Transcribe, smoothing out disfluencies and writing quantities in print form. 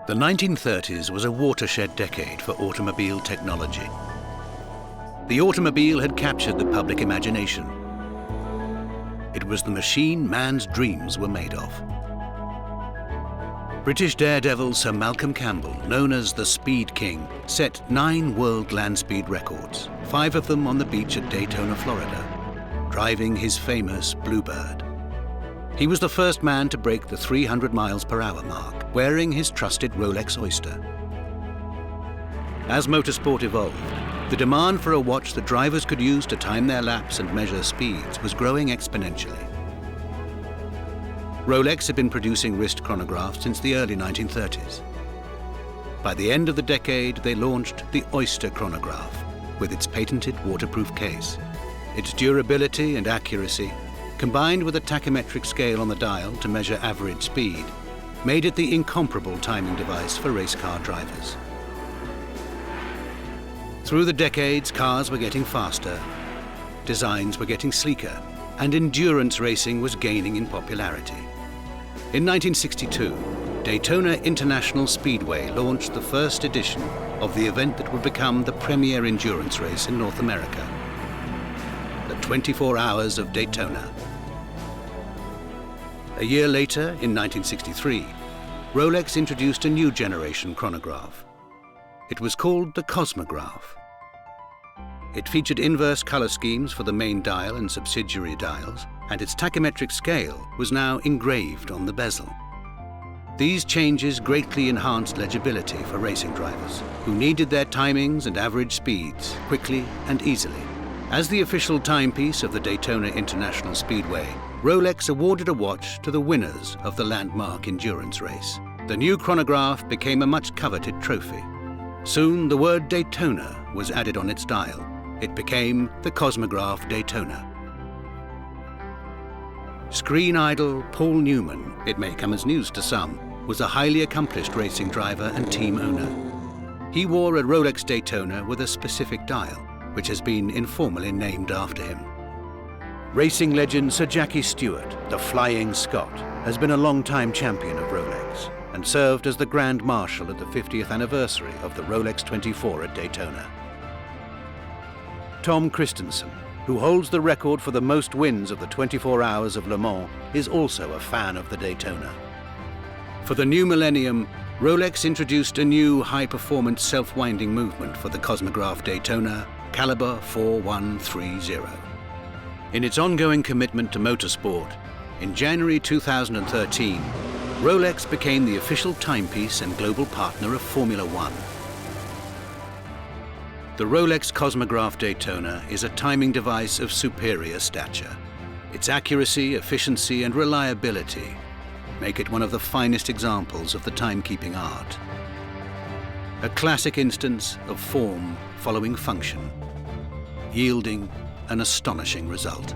The 1930s was a watershed decade for automobile technology. The automobile had captured the public imagination. It was the machine man's dreams were made of. British daredevil Sir Malcolm Campbell, known as the Speed King, set 9 world land speed records, 5 of them on the beach at Daytona, Florida, driving his famous Bluebird. He was the first man to break the 300 miles per hour mark, wearing his trusted Rolex Oyster. As motorsport evolved, the demand for a watch that drivers could use to time their laps and measure speeds was growing exponentially. Rolex had been producing wrist chronographs since the early 1930s. By the end of the decade, they launched the Oyster chronograph with its patented waterproof case. Its durability and accuracy, combined with a tachymetric scale on the dial to measure average speed, made it the incomparable timing device for race car drivers. Through the decades, cars were getting faster, designs were getting sleeker, and endurance racing was gaining in popularity. In 1962, Daytona International Speedway launched the first edition of the event that would become the premier endurance race in North America, the 24 Hours of Daytona. A year later, in 1963, Rolex introduced a new generation chronograph. It was called the Cosmograph. It featured inverse color schemes for the main dial and subsidiary dials, and its tachymetric scale was now engraved on the bezel. These changes greatly enhanced legibility for racing drivers, who needed their timings and average speeds quickly and easily. As the official timepiece of the Daytona International Speedway, Rolex awarded a watch to the winners of the landmark endurance race. The new chronograph became a much coveted trophy. Soon the word Daytona was added on its dial. It became the Cosmograph Daytona. Screen idol Paul Newman, it may come as news to some, was a highly accomplished racing driver and team owner. He wore a Rolex Daytona with a specific dial, which has been informally named after him. Racing legend Sir Jackie Stewart, the Flying Scot, has been a long-time champion of Rolex and served as the Grand Marshal at the 50th anniversary of the Rolex 24 at Daytona. Tom Christensen, who holds the record for the most wins of the 24 Hours of Le Mans, is also a fan of the Daytona. For the new millennium, Rolex introduced a new high-performance self-winding movement for the Cosmograph Daytona, Caliber 4130. In its ongoing commitment to motorsport, in January 2013, Rolex became the official timepiece and global partner of Formula One. The Rolex Cosmograph Daytona is a timing device of superior stature. Its accuracy, efficiency, and reliability make it one of the finest examples of the timekeeping art. A classic instance of form following function, yielding an astonishing result.